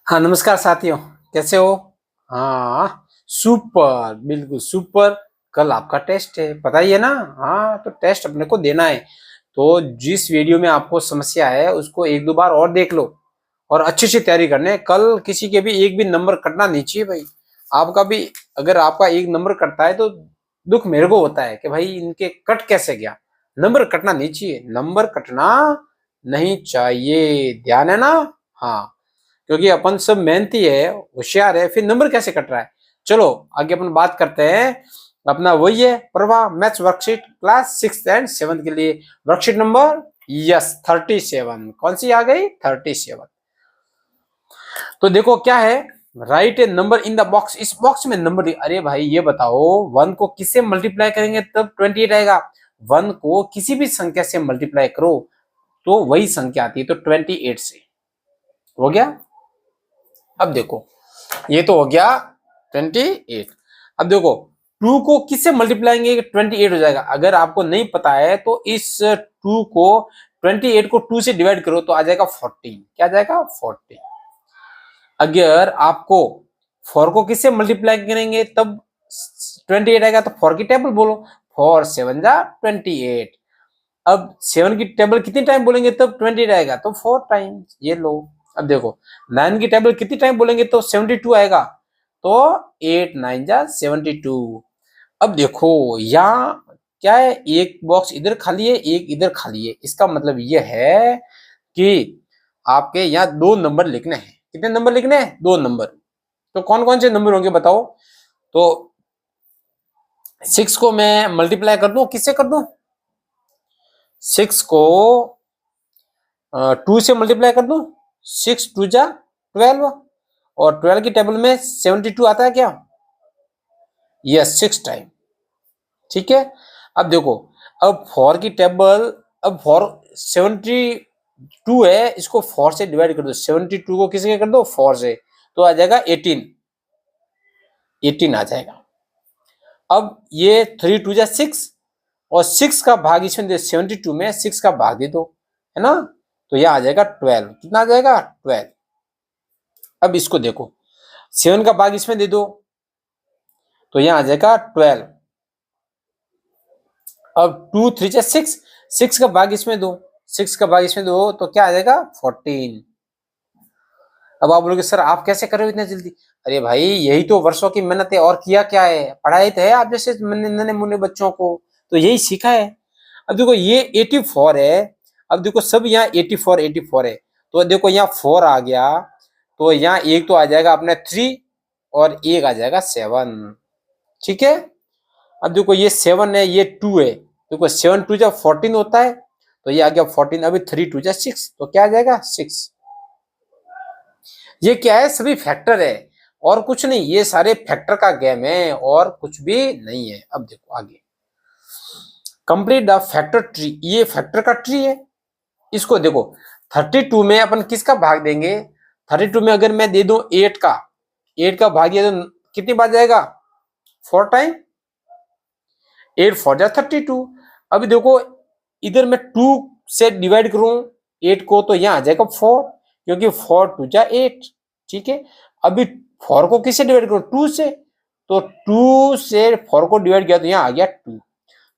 हाँ नमस्कार साथियों, कैसे हो? हाँ सुपर, बिल्कुल सुपर। कल आपका टेस्ट है, पता ही है ना? हाँ तो टेस्ट अपने को देना है। तो जिस वीडियो में आपको समस्या है उसको एक दो बार और देख लो और अच्छी से तैयारी करने है। कल किसी के भी एक भी नंबर कटना नहीं चाहिए भाई। आपका भी अगर आपका एक नंबर कटता है तो दुख मेरे को होता है कि भाई इनके कट कैसे गया। नंबर कटना नहीं चाहिए, नंबर कटना नहीं चाहिए, ध्यान है ना? हाँ, क्योंकि अपन सब मेहनती है, होशियार है, फिर नंबर कैसे कट रहा है। चलो आगे अपन बात करते हैं। अपना वही है Prabha maths worksheet class 6th and 7th के लिए। Worksheet number yes 37। कौन सी आ गई? 37। तो देखो क्या है, right A number in the box. इस बॉक्स में नंबर। अरे भाई ये बताओ, वन को किससे मल्टीप्लाई करेंगे तब 28 आएगा? वन को किसी भी संख्या से मल्टीप्लाई करो तो वही संख्या आती है, तो 28 से हो गया। अब देखो ये तो हो गया 28। अब देखो टू को किससे मल्टीप्लाएंगे 28 हो जाएगा। अगर आपको नहीं पता है तो इस टू को 28 को 2 से डिवाइड करो तो आ जाएगा 14। क्या जाएगा? 14। अगर आपको 4 को किससे मल्टीप्लाई करेंगे तब 28 आएगा, तो 4 की टेबल बोलो। 4 7 जा 28। अब 7 की टेबल कितनी टाइम बोलेंगे तब 28 आएगा, तो 4 टाइम्स। ये लो। अब देखो 9 की टेबल कितनी टाइम बोलेंगे तो 72 आएगा, तो 8 9 जा 72। अब देखो यहाँ क्या है, एक बॉक्स इधर खाली है, एक इधर खाली है। इसका मतलब यह है कि आपके यहाँ दो नंबर लिखने हैं। कितने नंबर लिखने हैं? दो नंबर। तो कौन कौन से नंबर होंगे बताओ? तो 6 को मैं मल्टीप्लाई कर दूं, किससे कर दूं? 6 को 2 से मल्टीप्लाई कर दूं। 6 2 जा 12, और 12 की टेबल में 72 आता है क्या? Yes 6 time. ठीक है। अब देखो, अब 4 की टेबल, अब 4 72 है, इसको 4 से डिवाइड कर दो। 72 को किससे कर दो? 4 से, तो आ जाएगा 18। 18 आ जाएगा। अब ये 3 2 जा 6, और 6 का भाग इसमें दे, 72 में 6 का भाग दे दो, है ना? तो यह आ जाएगा 12। कितना आ जाएगा? 12। अब इसको देखो, 7 का भाग इसमें दे दो, तो यहां आ जाएगा 12। अब 2 3 जा 6, 6 का भाग इसमें दो, 6 का भाग इसमें दो, तो क्या आ जाएगा? 14। अब आप बोलोगे सर आप कैसे कर रहे हो इतना जल्दी? अरे भाई यही तो वर्षों की मेहनत है, और किया क्या है? पढ़ाई तो है आप जैसे नन्हे मुन्ने बच्चों को, तो यही सीखा है। अब देखो ये 84 है। अब देखो सब यहाँ 84 84 है, तो देखो यहाँ 4 आ गया, तो यहाँ एक तो आ जाएगा अपने 3, और एक आ जाएगा 7। ठीक है। अब देखो ये 7 है, ये 2 है। देखो 7 2 जा 14 होता है, तो ये आ गया 14। अभी 3 2 जा 6, तो क्या आ जाएगा? 6। ये क्या है? सभी फैक्टर है और कुछ नहीं, ये सारे फैक्टर का गेम है और कुछ भी नहीं है। अब देखो आगे, कंप्लीट द फैक्टर ट्री। ये फैक्टर का ट्री है। इसको देखो 32 में अपन किसका भाग देंगे? 32 में अगर मैं दे दूं 8 का, 8 का भाग दिया तो कितनी बार जाएगा? 4 टाइम। 8 4 जा 32। अभी देखो इधर मैं 2 से डिवाइड करूं 8 को, तो यहां आ जाएगा 4, क्योंकि 4 2 जा 8। ठीक है। अभी 4 को किससे डिवाइड करूं? 2 से, तो 2 से 4 को डिवाइड किया तो यहां आ गया 2।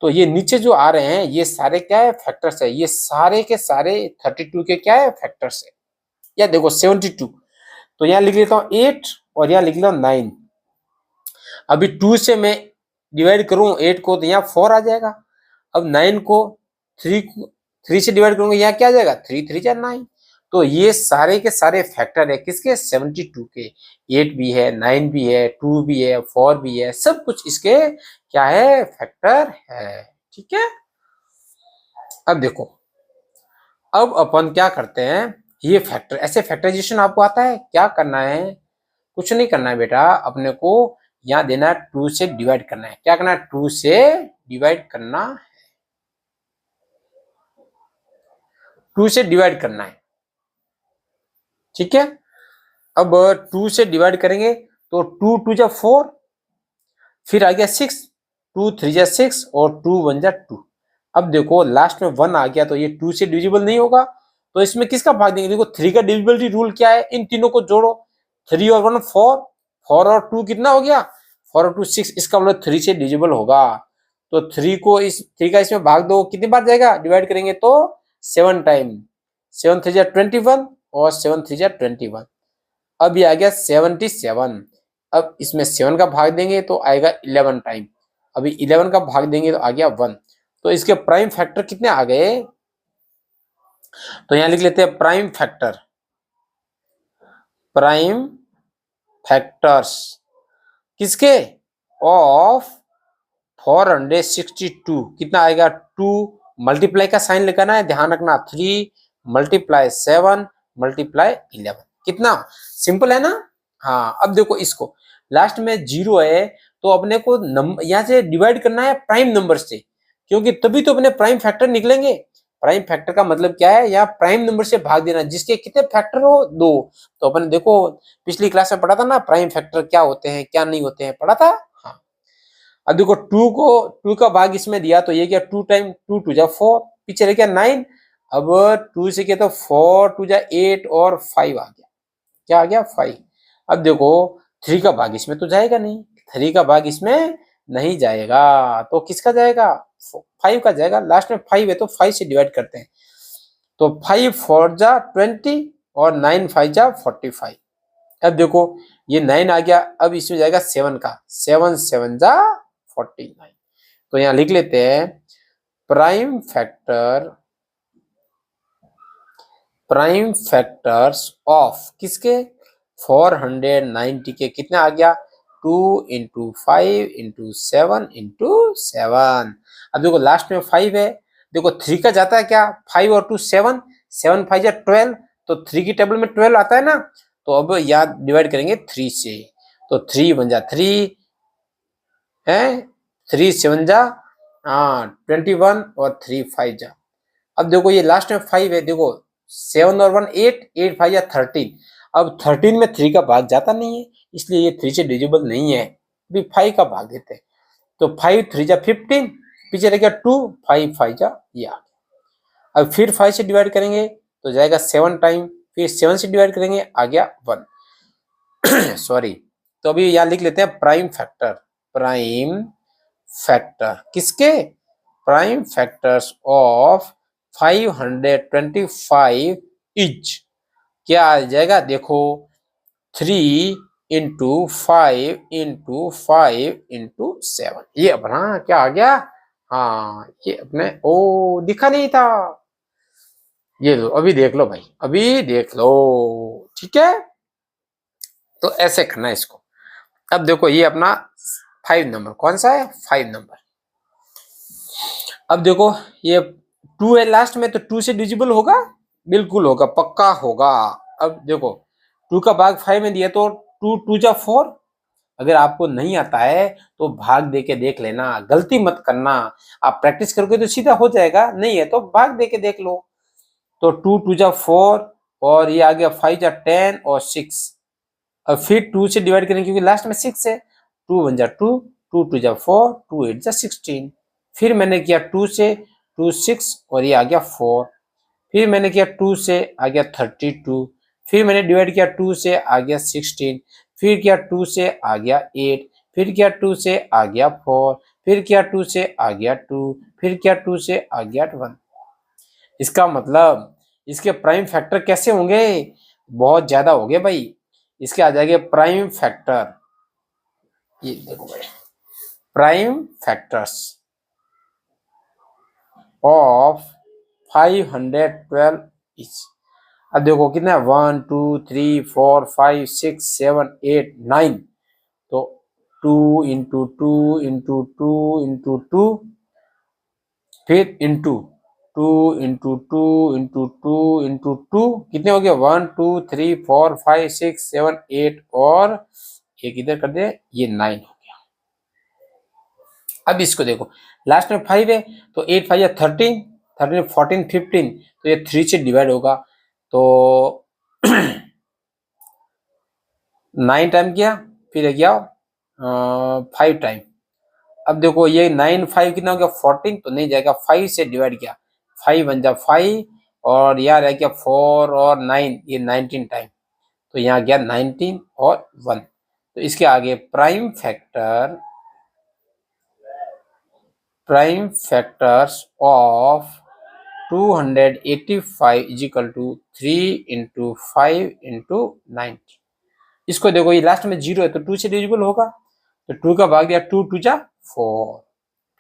तो ये नीचे जो आ रहे हैं ये सारे क्या है? फैक्टर्स है। ये सारे के सारे 32 के क्या है? फैक्टर्स है। या देखो 72, तो यहां लिख लेता हूं 8, और यहां लिख लेता हूं 9। अभी 2 से मैं डिवाइड करूं 8 को, तो यहाँ 4 आ जाएगा। अब 9 को 3 से डिवाइड करूंगा, यहाँ क्या आ जाएगा? 3 3 जा 9। तो ये सारे के सारे फैक्टर है किसके? 72 के। 8 भी है, 9 भी है, 2 भी है, 4 भी है, सब कुछ इसके क्या है? फैक्टर है। ठीक है। अब देखो, अब अपन क्या करते हैं, ये फैक्टर ऐसे फैक्टराइजेशन आपको आता है? क्या करना है? कुछ नहीं करना है बेटा, अपने को यहाँ देना है 2 से डिवाइड करना है। क्या करना है? 2 से डिवाइड करना है। 2 से डिवाइड करना है। ठीक है। अब 2 से डिवाइड करेंगे तो 2 2 जा 4, फिर आ गया 6, 2 3 जा 6, और 2 1 जा 2। अब देखो लास्ट में 1 आ गया, तो ये 2 से डिविजिबल नहीं होगा, तो इसमें किसका भाग देंगे? देखो 3 का डिविजिबिलिटी रूल क्या है? इन तीनों को जोड़ो। 3 और 1 4, 4 और 2 कितना हो गया, 4 और 2 6, इसका मतलब 3 से डिविजिबल होगा। तो 3 को इस 3 का इसमें भाग दो, कितनी बार जाएगा, डिवाइड करेंगे तो 7 टाइम, 7 3 जा 21 और 7 3 जा 21। अब ये आ गया 77। अब इसमें 7 का भाग देंगे तो आएगा 11 टाइम, अभी 11 का भाग देंगे तो आ गया 1। तो इसके प्राइम फैक्टर कितने आ गए, तो यहां लिख लेते हैं प्राइम फैक्टर, प्राइम फैक्टर्स किसके, ऑफ 462, कितना आएगा, 2 मल्टीप्लाई का साइन लगाना है, ध्यान रखना, 3 मल्टीप्लाई 7 मल्टीप्लाई 11, कितना सिंपल है ना। हाँ अब देखो इसको, लास्ट में 0 है तो अपने को नंबर यहां से डिवाइड करना है प्राइम नंबर से, क्योंकि तभी तो अपने प्राइम फैक्टर निकलेंगे। प्राइम फैक्टर का मतलब क्या है, यहाँ प्राइम नंबर से भाग देना, जिसके कितने फैक्टर हो, 2। तो अपन देखो पिछली क्लास में पढ़ा था ना, प्राइम फैक्टर क्या होते हैं क्या नहीं होते हैं, पढ़ा था। हाँ अब देखो 2 का भाग इसमें दिया तो ये क्या, 2 टाइम 2 2 जा 4, पीछे रह गया 9, अब 2 से क्या तो 4 2 जा 8 और 5 आ गया, क्या आ गया 5। अब देखो 3 का भाग इसमें तो जाएगा नहीं, 3 का भाग इसमें नहीं जाएगा, तो किसका जाएगा, 5 का जाएगा, लास्ट में 5 है तो 5 से डिवाइड करते हैं, तो 5 4 जा 20 और 9 5 जा 45। अब देखो ये 9 आ गया, अब इसमें जाएगा 7 का, 7 7 जा 49। तो यहां लिख लेते हैं prime factor, prime factors of किसके, 490 के, कितना आ गया, 2 इंटू 5 इंटू 7 इंटू 7। अब देखो लास्ट में 5 है, देखो 3 का जाता है क्या, 5 और 2 7, 7 5 या 12, तो 3 की टेबल में 12 आता है ना, तो अब याद डिवाइड करेंगे 3 से, तो 3 1 जा 3 है, 3 7 जा 21 और 3 5 जा, अब देखो ये लास्ट में 5 है, देखो 7 और 1 8, 8 5 या 13, अब 13 में 3 का भाग जाता नहीं है, इसलिए ये 3 से डिविजिबल नहीं है, अभी 5 का भाग देते हैं, तो 5 3 जा 15, पीछे रह गया 2, 5 5 जा ये आ गया। अब फिर 5 से डिवाइड करेंगे तो जाएगा 7 टाइम, फिर 7 से डिवाइड करेंगे आ गया 1 सॉरी। तो अभी यहाँ लिख लेते हैं प्राइम फैक्टर, प्राइम फैक्टर किसके, प्राइम फैक्टर्स ऑफ 525 इज, क्या आ जाएगा, देखो 3 इंटू 5 इंटू 5 इंटू 7, ये अपना क्या आ गया, हाँ ये अपने ओ दिखा नहीं था, ये लो अभी देख लो भाई, अभी देख लो, ठीक है। तो ऐसे करना है इसको। अब देखो ये अपना 5 नंबर कौन सा है, 5 नंबर। अब देखो ये 2 है लास्ट में, तो 2 से डिविजिबल होगा, बिल्कुल होगा, पक्का होगा। अब देखो 2 का भाग 5 में दिया तो 2 2 जा 4, अगर आपको नहीं आता है तो भाग दे के देख लेना, गलती मत करना, आप प्रैक्टिस करोगे तो सीधा हो जाएगा, नहीं है तो भाग दे के देख लो। तो 2 2 जा 4 और ये आ गया 5 जा 10 और 6, अब फिर 2 से डिवाइड करेंगे क्योंकि लास्ट में 6 है, 2 1 जा 2, 2 2 जा 4, 2 8 जा 16, फिर मैंने किया 2 से 2 6 और ये आ गया 4, फिर मैंने किया 2 से आ गया 32, फिर मैंने डिवाइड किया 2 से आ गया 16, फिर किया 2 से आ गया 8, फिर किया 2 से आ गया 4, फिर किया 2 से आ गया 2, फिर किया 2 से आ गया 1। इसका मतलब इसके प्राइम फैक्टर कैसे होंगे, बहुत ज्यादा हो गए भाई, इसके आ जाएंगे प्राइम फैक्टर, ये देखो भाई प्राइम फैक्टर्स ऑफ 512 इच। अब देखो कितना है 1 2 3 4 5 6 7 8 9, तो 2 इंटू 2 इंटू 2 इंटू 2, फिर इंटू 2 इंटू 2 इंटू 2 इंटू 2, कितने हो गए 1 2 3 4 5 6 7 8 और एक इधर कर दे, ये 9 हो गया। अब इसको देखो लास्ट में 5 है तो 8 5 या 13, 13 14 15, तो ये 3 से डिवाइड होगा, तो 9 टाइम किया, फिर गया 5 टाइम। अब देखो ये 9 5 कितना हो गया 14, तो नहीं जाएगा, 5 से डिवाइड किया, 5 1 जा 5 और यार रह गया 4 और 9, ये 19 टाइम, तो यहाँ गया 19 और 1। तो इसके आगे prime factors of 285 is equal to 3 into 5 into 90। इसको देखो, ये लास्ट में 0 है तो 2 से डिविजिबल होगा, तो 2 का भाग दिया, 2 2 जा 4,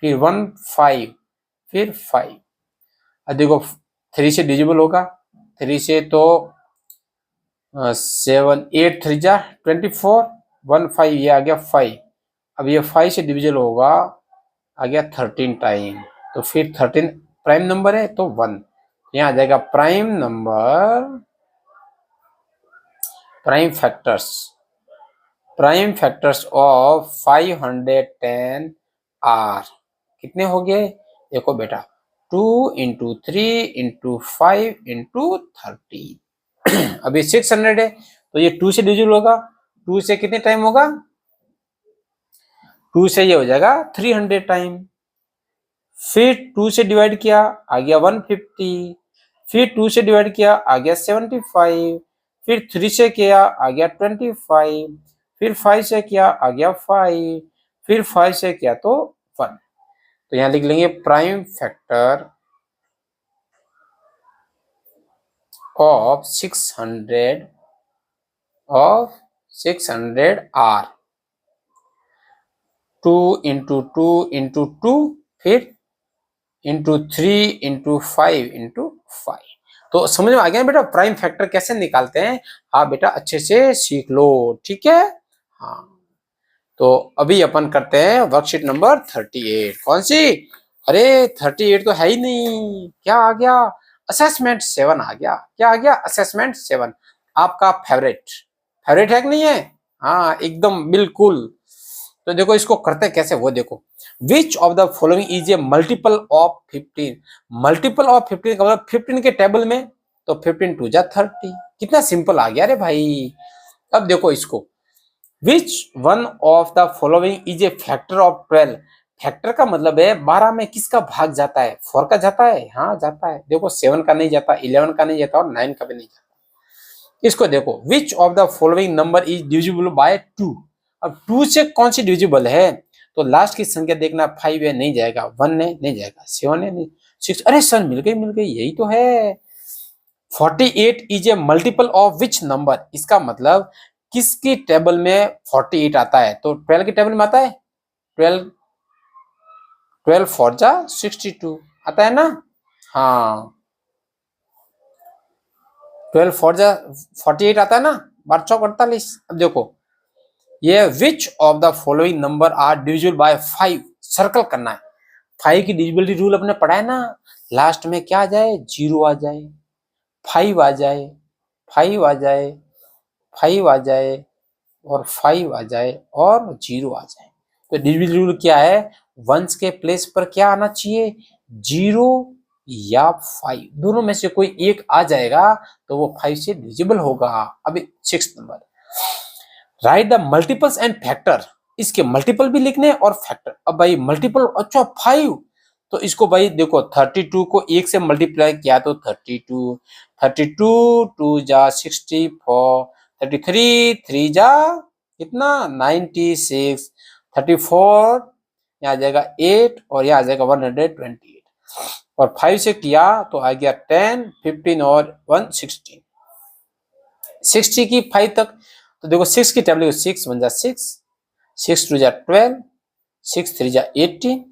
फिर 1 5, फिर 5। अब देखो 3 से डिविजिबल होगा, 3 से तो 7 8 3 जा 24, 1 5 ये आ गया 5। अब ये 5 से डिविजिबल होगा, आ गया 13 टाइम, तो फिर 13 प्राइम नंबर है तो 1, यहाँ आ जाएगा प्राइम फैक्टर्स ऑफ 510 आर कितने हो गए? देखो बेटा 2 इंटू 3 इंटू 5 इंटू 13। अभी 600 है तो ये 2 से डिविजिबल होगा, 2 से कितने टाइम होगा? 2 से ये हो जाएगा 300 टाइम। फिर 2 से डिवाइड किया, आ गया 150, फिर 2 से डिवाइड किया, आ गया 75, फिर 3 से किया, आ गया 25, फिर 5 से किया, आ गया 5, फिर 5 से किया तो 1। तो यहां लिख लेंगे prime factor of 600 are 2 into 2 into 2, फिर इंटू 3 इंटू 5 इंटू 5। तो समझ में आ गया बेटा प्राइम फैक्टर कैसे निकालते हैं? हाँ बेटा अच्छे से सीख लो, ठीक है। हाँ तो अभी अपन करते हैं वर्कशीट नंबर 38। कौन सी? अरे 38 तो है ही नहीं, क्या आ गया? असेसमेंट 7 आ गया। क्या आ गया? असेसमेंट 7। आपका फेवरेट है कि नहीं है? हाँ एकदम बिल्कुल। तो देखो इसको करते कैसे वो देखो। विच of the following is a multiple of 15? Multiple of 15 का मतलब 15 के टेबल में, तो 15 2 जा 30। कितना सिंपल आ गया रे भाई। अब देखो इसको, which one of the following is a factor of 12? Factor का मतलब है 12 में किसका भाग जाता है? 4 का जाता है। हाँ जाता है। देखो 7 का नहीं जाता, 11 का नहीं जाता और 9 का भी नहीं जाता। इसको देखो, विच of the following number is divisible by 2? अब 2 से कौन सी डिविजिबल है? तो लास्ट की संख्या देखना, 5 है नहीं जाएगा, 1 है नहीं जाएगा, 7 है नहीं, 6। अरे सर मिल गई, यही तो है। 48 is a multiple of which number? इसका मतलब किसकी टेबल में 48 आता है? तो 12 की टेबल में आता है। 12 4 जा 62 आता है ना। हाँ 12 4 जा 48 आता है ना, 12 चौक 48। अब देखो ये which of the following number are divisible by 5, circle करना है। 5 की डिविजिबिलिटी रूल अपने पढ़ा है ना, लास्ट में क्या आ जाए? 0 आ जाए, 5 आ जाए, 5 आ जाए, 5 आ जाए और 5 आ जाए और 0 आ जाए। तो डिविजिबिलिटी रूल क्या है? वंस के प्लेस पर क्या आना चाहिए? 0 या 5, दोनों में से कोई एक आ जाएगा तो वो 5 से डिविजिबल होगा। अभी 6 number, right the multiples and factor. इसके मल्टीपल भी लिखने और फैक्टर। अब भाई मल्टीपल, अच्छा 5, तो इसको भाई देखो 32 को 1 से मल्टीप्लाई किया तो 32, 32 2 जा 64, 33 3 जा कितना 96, 34 यहाँ आ जाएगा 8 और यहाँ आ जाएगा 128। और 5 से किया तो आ गया 10 15 और 1 16, 60 की 5 तक। तो देखो 6 की टेबल 6 1 जा 6, 6 2 जा 12, 6 3 जा 18,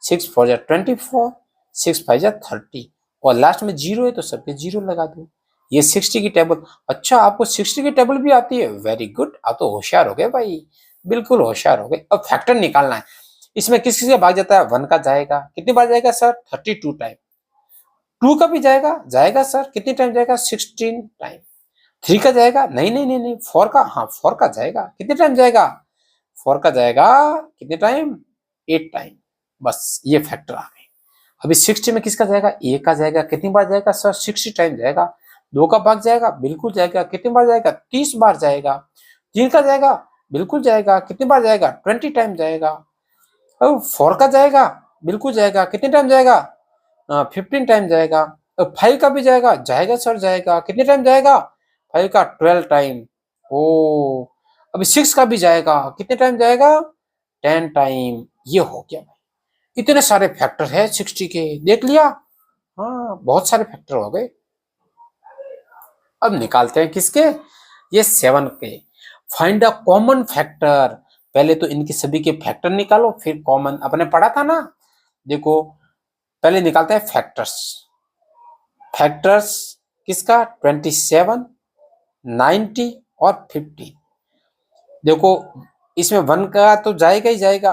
6 4 जा 24, 6 5 जा 30 और लास्ट में 0 है तो सब पे 0 लगा दो। ये 60 की टेबल। अच्छा आपको 60 की टेबल भी आती है, वेरी गुड, आप तो होशियार हो गए भाई, बिल्कुल होशियार हो गए। अब फैक्टर निकालना है। इसमें किस किस का भाग जाता है? 1 का जाएगा, कितनी बार जाएगा सर? 32 टाइम। 2 का भी जाएगा सर, कितनी टाइम जाएगा? 16 टाइम। 3 का जाएगा, नहीं 4 का, हाँ 4 का जाएगा, कितने टाइम जाएगा? 4 का जाएगा, कितने टाइम? 8 टाइम। बस ये फैक्टर आ गए। अभी 60 में किसका जाएगा? ए का जाएगा, कितनी बार जाएगा सर? 60 टाइम जाएगा। 2 का भाग जाएगा, बिल्कुल जाएगा, कितनी बार जाएगा? 30 बार जाएगा। 3 का जाएगा, बिल्कुल जाएगा, कितनी बार जाएगा? 20 टाइम जाएगा। अब 4 का जाएगा, बिल्कुल जाएगा, कितने टाइम जाएगा? 15 टाइम जाएगा। 5 का भी जाएगा सर, जाएगा, कितने टाइम जाएगा? 5 का 12 टाइम। ओ अभी 6 का भी जाएगा, कितने टाइम जाएगा? 10 टाइम। ये हो गया भाई, इतने सारे फैक्टर है 60 के, देख लिया। हाँ बहुत सारे फैक्टर हो गए। अब निकालते हैं किसके? ये 7 के। Find the common factor. पहले तो इनके सभी के फैक्टर निकालो, फिर कॉमन, अपने पढ़ा था ना। देखो पहले निकालते हैं फैक्टर्स। फैक्टर्स किसका? 27, 90 और 50। देखो इसमें 1 का तो जाएगा ही जाएगा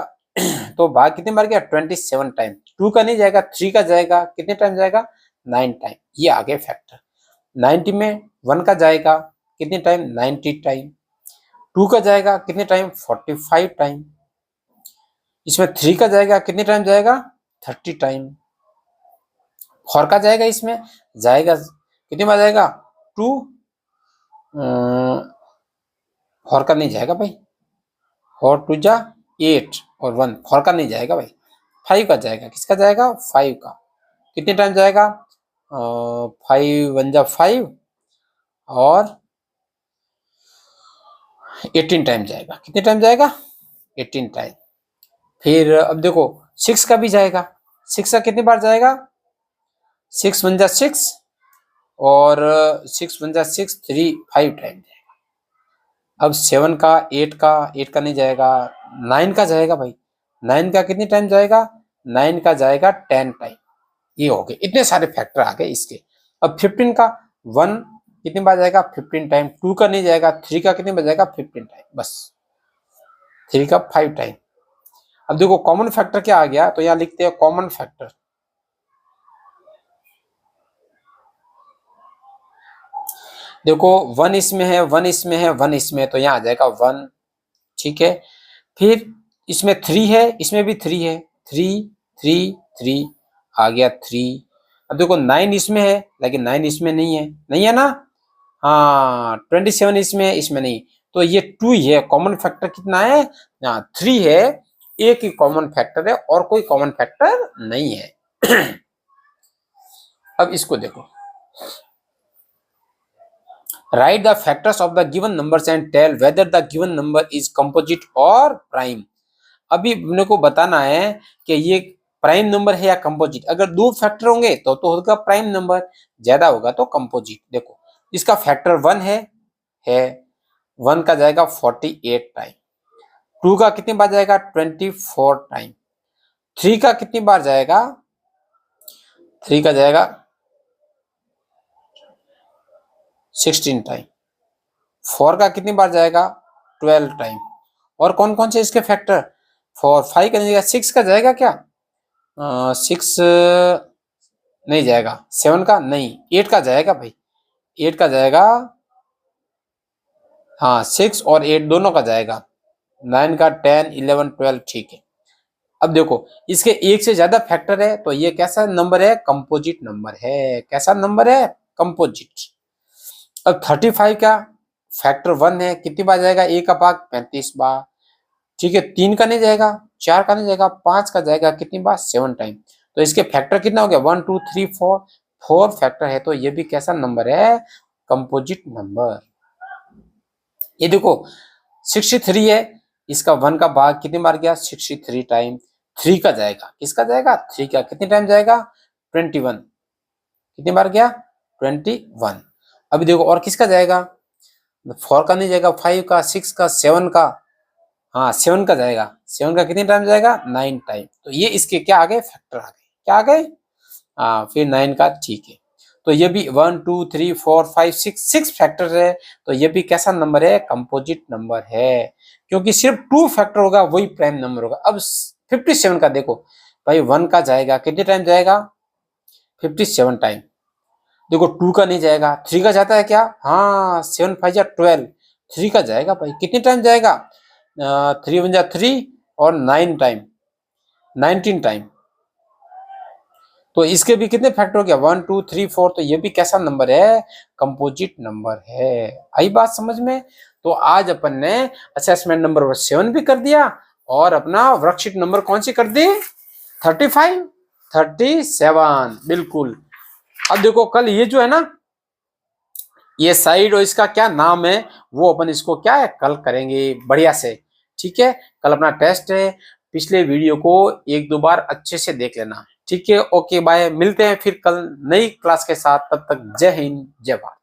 तो भाग कितने बार गया? 27 टाइम। 2 का नहीं जाएगा, 3 का जाएगा, कितने टाइम जाएगा? 9 टाइम। ये आ गए फैक्टर। 90 में 1 का जाएगा, कितने टाइम? 90 टाइम। 2 का जाएगा, कितने टाइम? 45 टाइम। इसमें 3 का जाएगा, कितने टाइम जाएगा? 30 टाइम। 4 का जाएगा, इसमें जाएगा कितनी बार जाएगा? 2। 4 का नहीं जाएगा भाई, 4 2 जा 8 और 1, 4 का नहीं जाएगा भाई। 5 का जाएगा, किसका जाएगा? 5 का। कितने टाइम जाएगा? 5 1 जा 5 और 18 टाइम जाएगा। कितने टाइम जाएगा? 18 टाइम। फिर अब देखो 6 का भी जाएगा। 6 का कितनी बार जाएगा? 6 1 जा 6 और 6 1 जा 6 3 5 टाइम जाएगा। अब 7 का, 8 का नहीं जाएगा, 9 का जाएगा भाई। 9 का कितनी टाइम जाएगा? 9 का जाएगा 10 टाइम। ये हो गए, इतने सारे फैक्टर आ गए इसके। अब 15 का 1 कितनी बार जाएगा? 15 टाइम। 2 का नहीं जाएगा। 3 का कितनी बार जाएगा? 15 टाइम बस। 3 का 5 टाइम। अब देखो कॉमन फैक्टर क्या आ गया, तो यहाँ लिखते हैं कॉमन फैक्टर। देखो 1 इसमें है, 1 इसमें है, 1 इसमें है, तो यहाँ आ जाएगा 1। ठीक है। फिर इसमें 3 है, इसमें भी 3 है, 3 3 3 आ गया 3। अब देखो 9 इसमें है, लेकिन 9 इसमें नहीं है, नहीं है ना। हाँ 27 इसमें है, इसमें नहीं। तो ये 2 ही है। कॉमन फैक्टर कितना है? 3 है। एक ही कॉमन फैक्टर है और कोई कॉमन फैक्टर नहीं है। अब इसको देखो, write the factors of the given numbers and tell whether the given number is composite और प्राइम। अभी अपने को बताना है कि ये प्राइम नंबर है या कंपोजिट। अगर 2 फैक्टर होंगे तो होगा प्राइम नंबर, ज्यादा होगा तो कंपोजिट। देखो इसका फैक्टर 1 है 1 का जाएगा 48 टाइम। 2 का कितनी बार जाएगा? 24 टाइम। 3 का कितनी बार जाएगा? 3 का जाएगा 16 टाइम। 4 का कितनी बार जाएगा? 12 टाइम। और कौन कौन से इसके फैक्टर? 4 5 का जाएगा, 6 का जाएगा क्या? 6 नहीं जाएगा। 7 का नहीं, 8 का जाएगा भाई। 8 का जाएगा, हाँ 6 और 8 दोनों का जाएगा। 9 का 10 11 12। ठीक है। अब देखो इसके एक से ज्यादा फैक्टर है, तो ये कैसा नंबर है? कंपोजिट नंबर है। कैसा नंबर है? कंपोजिट। अब 35 का फैक्टर 1 है, कितनी बार जाएगा? ए का भाग 35 बार। ठीक है। 3 का नहीं जाएगा, 4 का नहीं जाएगा, 5 का जाएगा, कितनी बार? 7 टाइम। तो इसके फैक्टर कितना हो गया? 1 2 3 4, 4 फैक्टर है, तो ये भी कैसा नंबर है? Composite number. ये देखो 63 है, इसका 1 का भाग कितनी बार गया? 63 टाइम। 3 का जाएगा, किसका जाएगा? 3 का कितने टाइम जाएगा? 21। कितनी बार गया? 21। अभी देखो और किसका जाएगा? 4 का नहीं जाएगा, 5 का, 6 का, 7 का, हाँ 7 का जाएगा। 7 का कितने टाइम जाएगा? 9 टाइम। तो ये इसके क्या आ गए? फैक्टर आ गए। क्या आ गए? हाँ फिर 9 का। ठीक है। तो ये भी 1 2 3 4 5 6 फैक्टर है, तो ये भी कैसा नंबर है? कंपोजिट नंबर है। क्योंकि सिर्फ 2 फैक्टर होगा वही प्राइम नंबर होगा। अब 57 का देखो भाई, 1 का जाएगा, कितने टाइम जाएगा? 57 टाइम। देखो 2 का नहीं जाएगा। 3 का जाता है क्या? हाँ 7 5 जा 12। 3 का जाएगा भाई, कितने टाइम जाएगा? 3 1 जा 3 और 9 टाइम, 19 टाइम। तो इसके भी कितने फैक्टर हो गया? 1 2 3 4। तो ये भी कैसा नंबर है? कंपोजिट नंबर है। आई बात समझ में? तो आज अपन ने असेसमेंट नंबर 7 भी कर दिया और अपना वर्कशीट नंबर कौन सी कर दी? 35 37। बिल्कुल। अब देखो कल ये जो है ना, ये साइड और इसका क्या नाम है वो अपन इसको क्या है कल करेंगे बढ़िया से। ठीक है, कल अपना टेस्ट है, पिछले वीडियो को एक दो बार अच्छे से देख लेना। ठीक है, ओके बाय, मिलते हैं फिर कल नई क्लास के साथ, तब तक जय हिंद जय भारत।